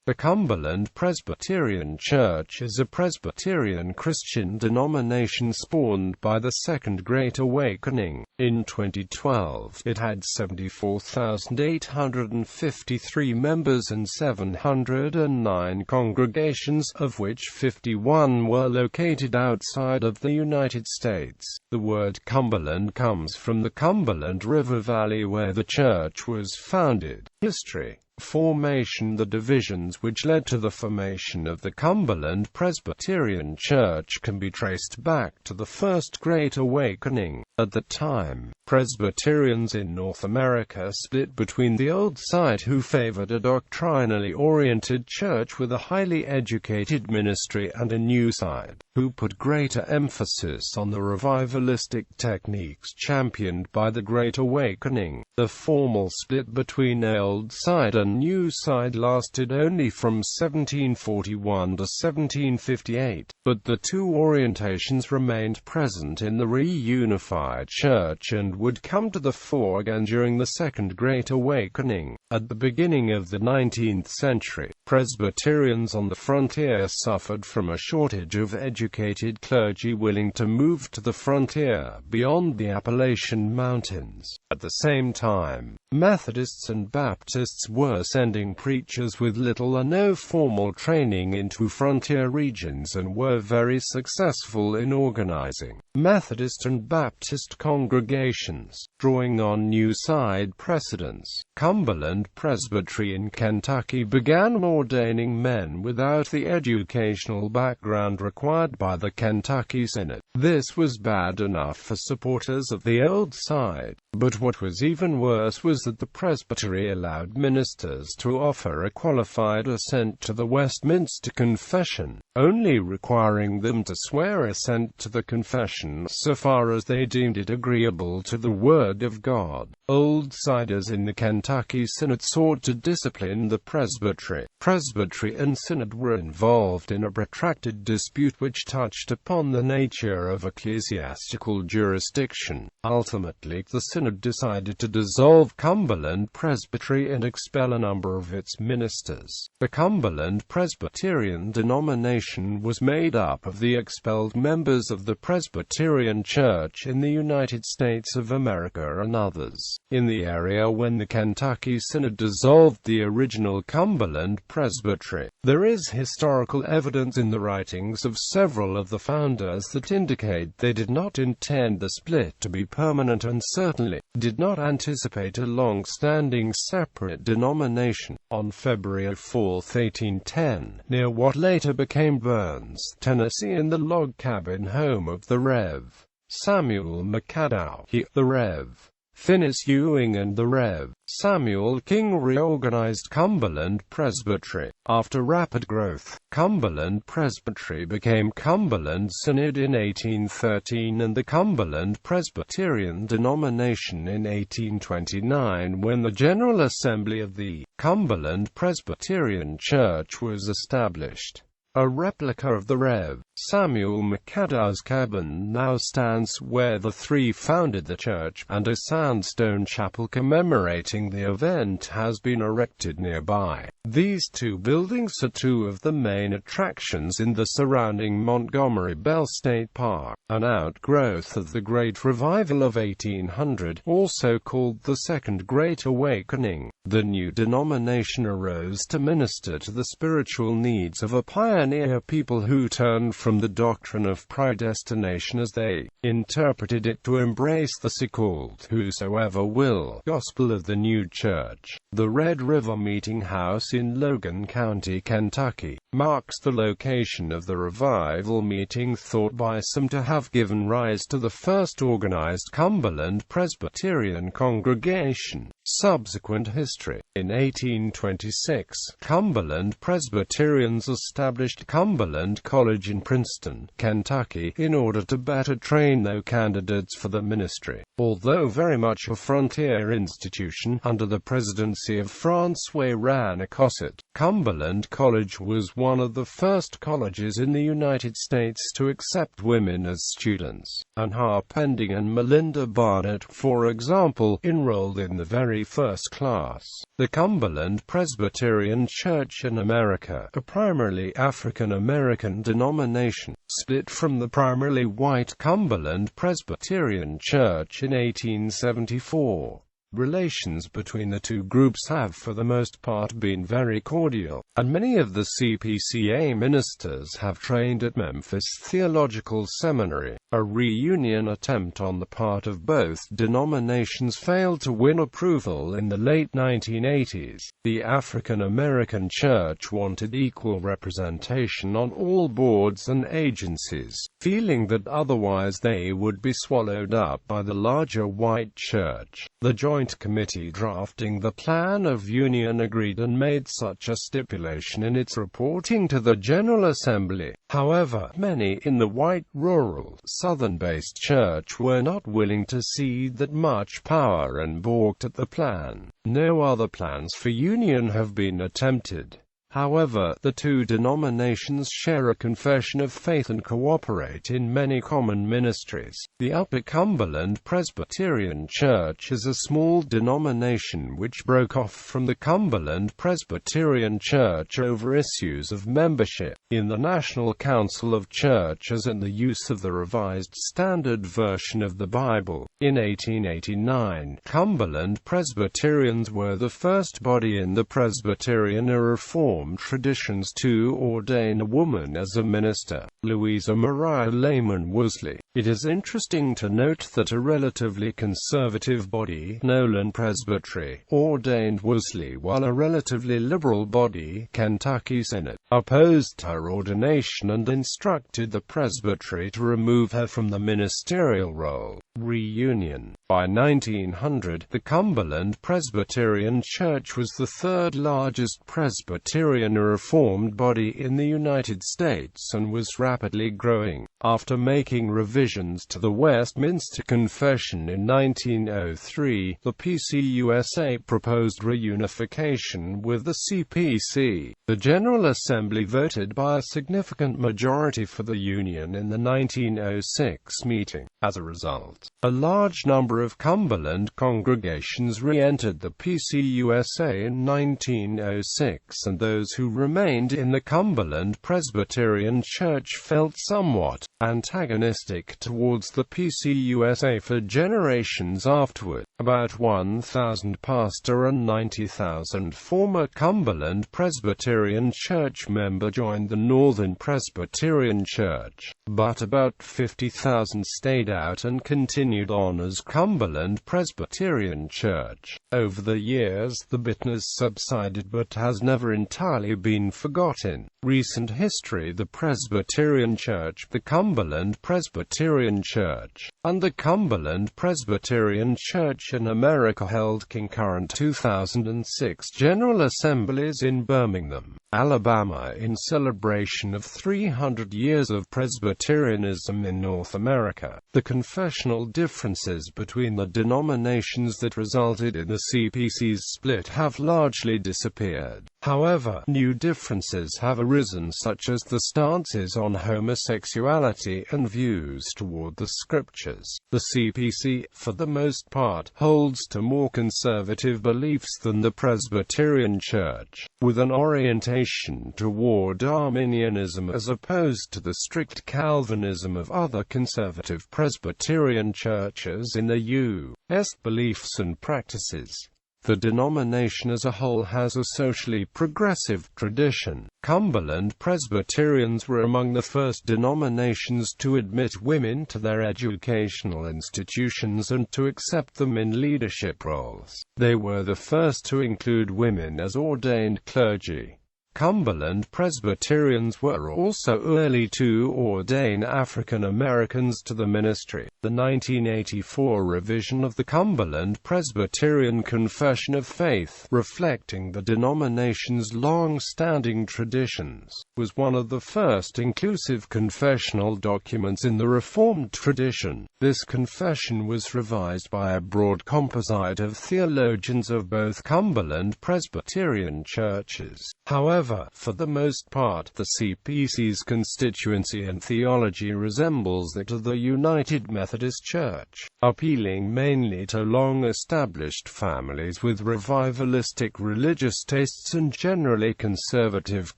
The Cumberland Presbyterian Church is a Presbyterian Christian denomination spawned by the Second Great Awakening. In 2012, it had 74,853 members and 709 congregations, of which 51 were located outside of the United States. The word Cumberland comes from the Cumberland River valley where the church was founded. History. Formation. The divisions which led to the formation of the Cumberland Presbyterian Church can be traced back to the First Great Awakening. At the time, Presbyterians in North America split between the old side, who favored a doctrinally oriented church with a highly educated ministry, and a new side, who put greater emphasis on the revivalistic techniques championed by the Great Awakening. The formal split between the old side and new side lasted only from 1741 to 1758, but the two orientations remained present in the reunified church and would come to the fore again during the Second Great Awakening. At the beginning of the 19th century, Presbyterians on the frontier suffered from a shortage of educated clergy willing to move to the frontier beyond the Appalachian Mountains. At the same time, Methodists and Baptists were sending preachers with little or no formal training into frontier regions and were very successful in organizing Methodist and Baptist congregations, drawing on new side precedents. Cumberland Presbytery in Kentucky began ordaining men without the educational background required by the Kentucky Synod. This was bad enough for supporters of the old side, but what was even worse was that the presbytery allowed ministers to offer a qualified assent to the Westminster Confession, only requiring them to swear assent to the confession so far as they deemed it agreeable to the Word of God. Old-siders in the Kentucky Synod sought to discipline the presbytery. Presbytery and synod were involved in a protracted dispute which touched upon the nature of ecclesiastical jurisdiction. Ultimately, the synod decided to dissolve Cumberland Presbytery and expel a number of its ministers. The Cumberland Presbyterian denomination was made up of the expelled members of the Presbyterian Church in the United States of America and others in the area when the Kentucky Synod dissolved the original Cumberland Presbytery. There is historical evidence in the writings of several of the founders that indicate they did not intend the split to be permanent and certainly did not anticipate a long-standing separate denomination. On February 4, 1810, near what later became Burns, Tennessee, in the log cabin home of the Rev. Samuel McAdow, the Rev. Finis Ewing and the Rev. Samuel King reorganized Cumberland Presbytery. After rapid growth, Cumberland Presbytery became Cumberland Synod in 1813 and the Cumberland Presbyterian denomination in 1829 when the General Assembly of the Cumberland Presbyterian Church was established. A replica of the Rev. Samuel McAdow's cabin now stands where the three founded the church, and a sandstone chapel commemorating the event has been erected nearby. These two buildings are two of the main attractions in the surrounding Montgomery Bell State Park, an outgrowth of the Great Revival of 1800, also called the Second Great Awakening. The new denomination arose to minister to the spiritual needs of a pioneer people who turned from the doctrine of predestination as they interpreted it to embrace the so-called whosoever will gospel of the new church. The Red River Meeting House in Logan County, Kentucky, marks the location of the revival meeting thought by some to have given rise to the first organized Cumberland Presbyterian congregation. Subsequent history. In 1826, Cumberland Presbyterians established Cumberland College in Princeton, Kentucky, in order to better train their candidates for the ministry. Although very much a frontier institution, under the presidency courtesy of François Ranocosset. Cumberland College was one of the first colleges in the United States to accept women as students. Anne Harpending and Melinda Barnett, for example, enrolled in the very first class. The Cumberland Presbyterian Church in America, a primarily African-American denomination, split from the primarily white Cumberland Presbyterian Church in 1874. Relations between the two groups have for the most part been very cordial, and many of the CPCA ministers have trained at Memphis Theological Seminary. A reunion attempt on the part of both denominations failed to win approval in the late 1980s. The African American Church wanted equal representation on all boards and agencies, feeling that otherwise they would be swallowed up by the larger white church. The Joint Committee drafting the Plan of Union agreed and made such a stipulation in its reporting to the General Assembly. However, many in the white, rural, Southern-based church were not willing to cede that much power and balked at the plan. No other plans for union have been attempted. However, the two denominations share a confession of faith and cooperate in many common ministries. The Upper Cumberland Presbyterian Church is a small denomination which broke off from the Cumberland Presbyterian Church over issues of membership in the National Council of Churches and the use of the Revised Standard Version of the Bible. In 1889, Cumberland Presbyterians were the first body in the Presbyterian Reformed traditions to ordain a woman as a minister, Louisa Maria Lehman Worsley. It is interesting to note that a relatively conservative body, Nolan Presbytery, ordained Worsley, while a relatively liberal body, Kentucky Synod, opposed her ordination and instructed the presbytery to remove her from the ministerial role. Reunion. By 1900, the Cumberland Presbyterian Church was the third largest Presbyterian Reformed body in the United States and was rapidly growing. After making revisions to the Westminster Confession in 1903, the PCUSA proposed reunification with the CPC. The General Assembly voted by a significant majority for the Union in the 1906 meeting. As a result, a large number of Cumberland congregations re-entered the PCUSA in 1906, and those who remained in the Cumberland Presbyterian Church felt somewhat antagonistic towards the PCUSA for generations afterward. About 1,000 pastor and 90,000 former Cumberland Presbyterian Church member joined the Northern Presbyterian Church, but about 50,000 stayed out and continued on as Cumberland Presbyterian Church. Over the years, the bitterness subsided but has never entirely been forgotten. Recent history: the Presbyterian Church, the Cumberland Presbyterian Church, and the Cumberland Presbyterian Church in America held concurrent 2006 General Assemblies in Birmingham, Alabama, in celebration of 300 years of Presbyterianism in North America. The confessional differences between the denominations that resulted in the CPC's split have largely disappeared. However, new differences have arisen, such as the stances on homosexuality and views toward the scriptures. The CPC, for the most part, holds to more conservative beliefs than the Presbyterian Church, with an orientation toward Arminianism as opposed to the strict Calvinism of other conservative Presbyterian churches in the U.S. Beliefs and practices. The denomination as a whole has a socially progressive tradition. Cumberland Presbyterians were among the first denominations to admit women to their educational institutions and to accept them in leadership roles. They were the first to include women as ordained clergy. Cumberland Presbyterians were also early to ordain African Americans to the ministry. The 1984 revision of the Cumberland Presbyterian Confession of Faith, reflecting the denomination's long-standing traditions, was one of the first inclusive confessional documents in the Reformed tradition. This confession was revised by a broad composite of theologians of both Cumberland Presbyterian churches. However, for the most part, the CPC's constituency and theology resembles that of the United Methodist Church, appealing mainly to long-established families with revivalistic religious tastes and generally conservative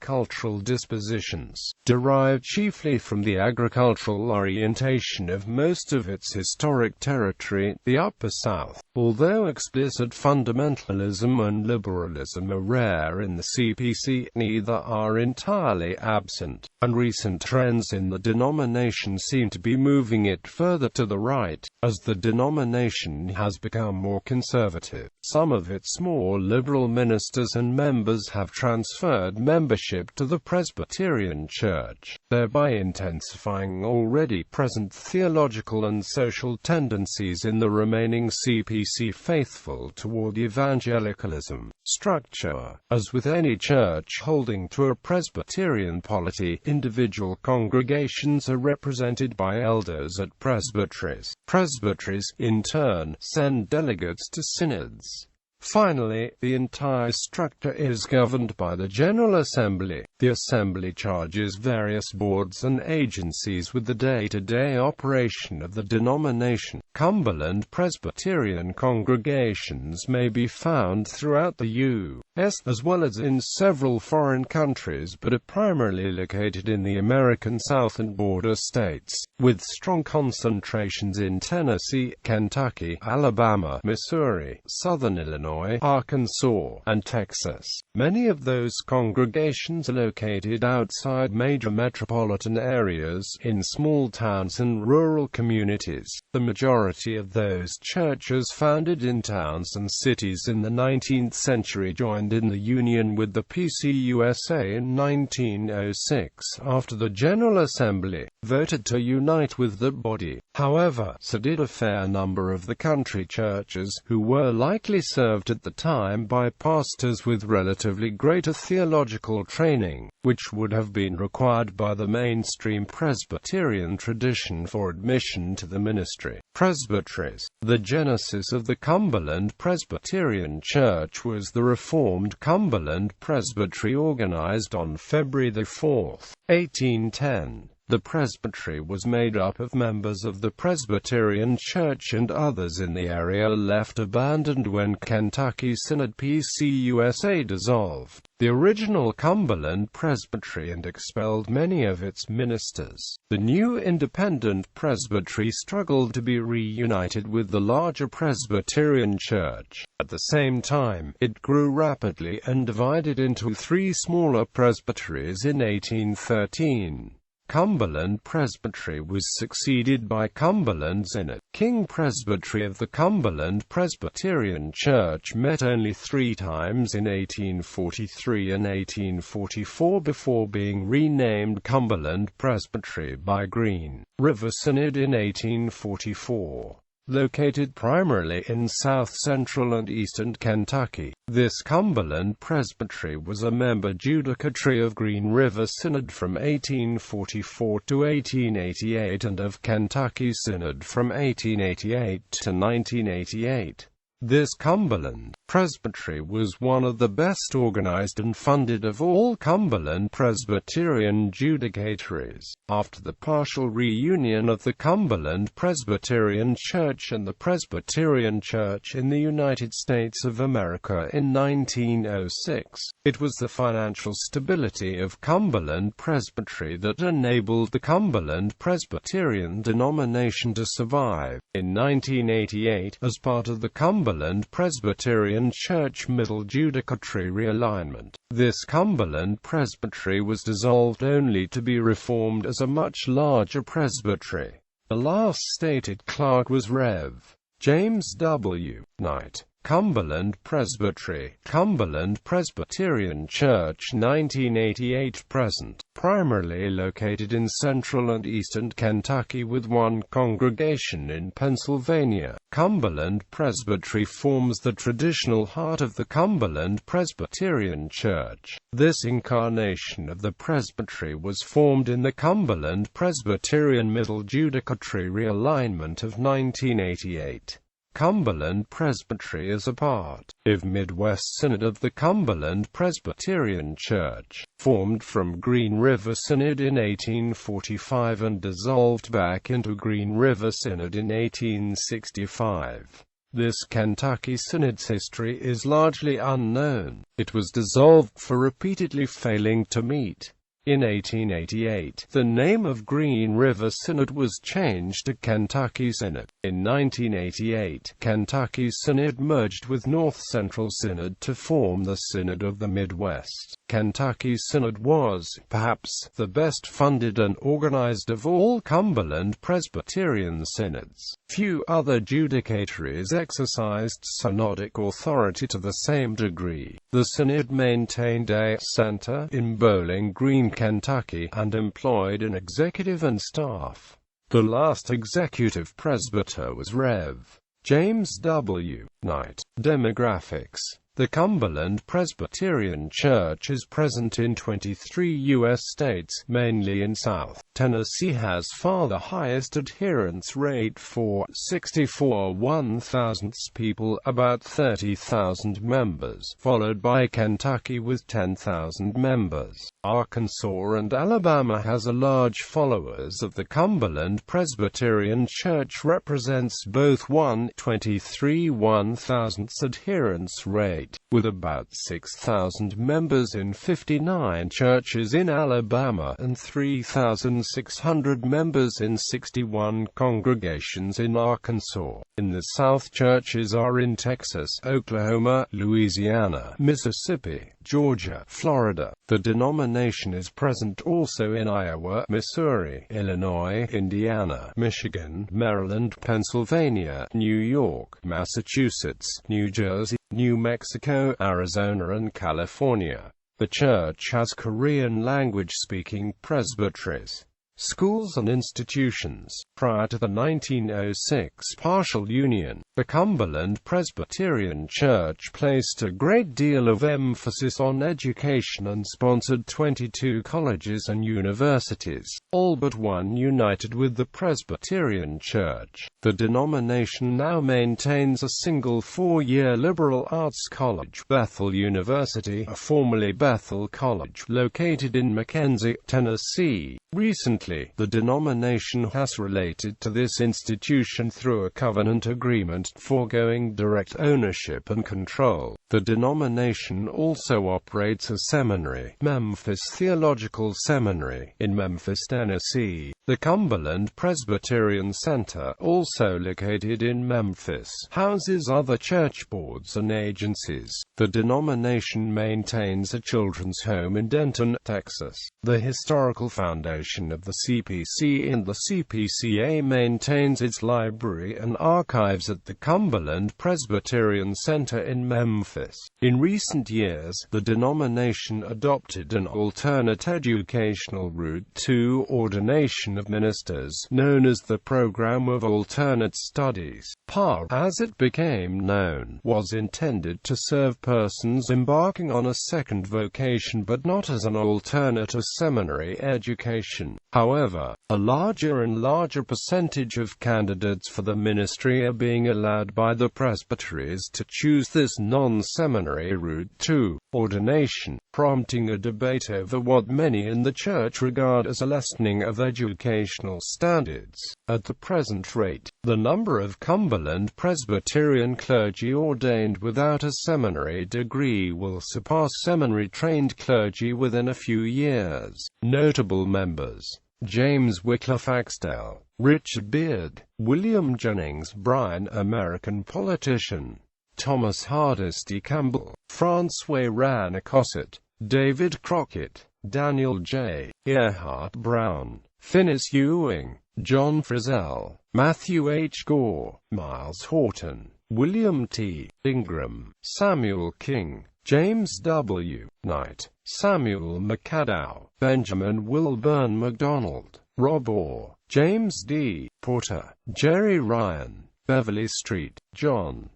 cultural dispositions, derived chiefly from the agricultural orientation of most of its historic territory, the Upper South. Although explicit fundamentalism and liberalism are rare in the CPC, neither are entirely absent, and recent trends in the denomination seem to be moving it further to the right, as the denomination has become more conservative. Some of its more liberal ministers and members have transferred membership to the Presbyterian Church, thereby intensifying already present theological and social tendencies in the remaining CPC faithful toward evangelicalism. Structure. As with any church holding to a Presbyterian polity, individual congregations are represented by elders at presbyteries. Presbyteries, in turn, send delegates to synods. Finally, the entire structure is governed by the General Assembly. The Assembly charges various boards and agencies with the day-to-day operation of the denomination. Cumberland Presbyterian congregations may be found throughout the U.S. as well as in several foreign countries, but are primarily located in the American South and border states, with strong concentrations in Tennessee, Kentucky, Alabama, Missouri, Southern Illinois, Arkansas, and Texas. Many of those congregations are located outside major metropolitan areas, in small towns and rural communities. The majority of those churches founded in towns and cities in the 19th century joined in the union with the PCUSA in 1906, after the General Assembly voted to unite with the body. However, so did a fair number of the country churches, who were likely served at the time by pastors with relatively greater theological training, which would have been required by the mainstream Presbyterian tradition for admission to the ministry. Presbyteries. The genesis of the Cumberland Presbyterian Church was the Reformed Cumberland Presbytery organized on February 4, 1810. The presbytery was made up of members of the Presbyterian Church and others in the area left abandoned when Kentucky Synod PCUSA dissolved the original Cumberland Presbytery and expelled many of its ministers. The new independent presbytery struggled to be reunited with the larger Presbyterian Church. At the same time, it grew rapidly and divided into three smaller presbyteries in 1813. Cumberland Presbytery was succeeded by Cumberland Synod. King Presbytery of the Cumberland Presbyterian Church met only 3 times in 1843 and 1844 before being renamed Cumberland Presbytery by Green River Synod in 1844. Located primarily in south-central and eastern Kentucky, this Cumberland Presbytery was a member judicatory of Green River Synod from 1844 to 1888 and of Kentucky Synod from 1888 to 1988. This Cumberland Presbytery was one of the best organized and funded of all Cumberland Presbyterian judicatories. After the partial reunion of the Cumberland Presbyterian Church and the Presbyterian Church in the United States of America in 1906, it was the financial stability of Cumberland Presbytery that enabled the Cumberland Presbyterian denomination to survive. In 1988, as part of the Cumberland Presbyterian Church Middle Judicatory realignment, this Cumberland Presbytery was dissolved only to be reformed as a much larger presbytery. The last stated clerk was Rev. James W. Knight. Cumberland Presbytery, Cumberland Presbyterian Church 1988–present, primarily located in central and eastern Kentucky with one congregation in Pennsylvania. Cumberland Presbytery forms the traditional heart of the Cumberland Presbyterian Church. This incarnation of the presbytery was formed in the Cumberland Presbyterian Middle Judicatory Realignment of 1988. Cumberland Presbytery is a part of Midwest Synod of the Cumberland Presbyterian Church, formed from Green River Synod in 1845 and dissolved back into Green River Synod in 1865. This Kentucky Synod's history is largely unknown. It was dissolved for repeatedly failing to meet. In 1888, the name of Green River Synod was changed to Kentucky Synod. In 1988, Kentucky Synod merged with North Central Synod to form the Synod of the Midwest. Kentucky Synod was, perhaps, the best funded and organized of all Cumberland Presbyterian synods. Few other judicatories exercised synodic authority to the same degree. The Synod maintained a center in Bowling Green, Kentucky, and employed an executive and staff. The last executive presbyter was Rev. James W. Knight. Demographics. The Cumberland Presbyterian Church is present in 23 U.S. states, mainly in South. Tennessee has far the highest adherence rate for 64 1,000 people, about 30,000 members, followed by Kentucky with 10,000 members. Arkansas and Alabama has a large followers of the Cumberland Presbyterian Church represents both 123 1,000 adherence rate, with about 6,000 members in 59 churches in Alabama and 3,600 members in 61 congregations in Arkansas. In the South, churches are in Texas, Oklahoma, Louisiana, Mississippi, Georgia, Florida. The denomination is present also in Iowa, Missouri, Illinois, Indiana, Michigan, Maryland, Pennsylvania, New York, Massachusetts, New Jersey, New Mexico, Arizona and California. The church has Korean language-speaking presbyteries, schools and institutions. Prior to the 1906 partial union, the Cumberland Presbyterian Church placed a great deal of emphasis on education and sponsored 22 colleges and universities, all but one united with the Presbyterian Church. The denomination now maintains a single four-year liberal arts college, Bethel University, formerly Bethel College, located in McKenzie, Tennessee. Recently, the denomination has related to this institution through a covenant agreement foregoing direct ownership and control. The denomination also operates a seminary, Memphis Theological Seminary, in Memphis, Tennessee. The Cumberland Presbyterian Center, also located in Memphis, houses other church boards and agencies. The denomination maintains a children's home in Denton, Texas. The historical foundation of the CPC and the CPCA maintains its library and archives at the Cumberland Presbyterian Center in Memphis. In recent years, the denomination adopted an alternate educational route to ordination of ministers, known as the Program of Alternate Studies. PAR, as it became known, was intended to serve persons embarking on a second vocation but not as an alternate to seminary education. However, a larger and larger percentage of candidates for the ministry are being allowed by the presbyteries to choose this non-seminary route to ordination, prompting a debate over what many in the church regard as a lessening of educational standards. At the present rate, the number of Cumberland Presbyterian clergy ordained without a seminary degree will surpass seminary-trained clergy within a few years. Notable members: James Wycliffe Axtell, Richard Beard, William Jennings Bryan, American politician; Thomas Hardisty Campbell, Francois Ranocosset, David Crockett, Daniel J. Earhart Brown, Finis Ewing, John Frizzell, Matthew H. Gore, Miles Horton, William T. Ingram, Samuel King, James W. Knight, Samuel McAdow, Benjamin Wilburn MacDonald, Rob Orr, James D. Porter, Jerry Ryan, Beverly Street, John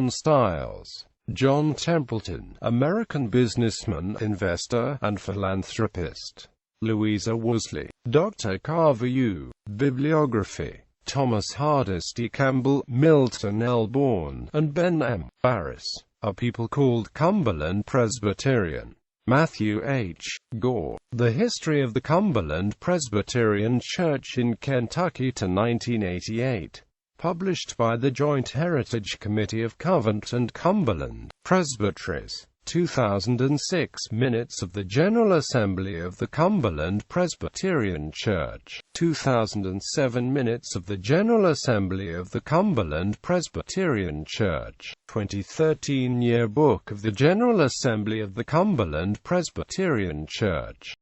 Stiles, John Templeton, American businessman, investor, and philanthropist. Louisa Worsley, Dr. Carver U. Bibliography. Thomas Hardesty Campbell, Milton L. Bourne, and Ben M. Barris. A people called Cumberland Presbyterian. Matthew H. Gore. The History of the Cumberland Presbyterian Church in Kentucky to 1988. Published by the Joint Heritage Committee of Covent and Cumberland Presbyteries. 2006 Minutes of the General Assembly of the Cumberland Presbyterian Church. 2007 Minutes of the General Assembly of the Cumberland Presbyterian Church. 2013 Yearbook of the General Assembly of the Cumberland Presbyterian Church.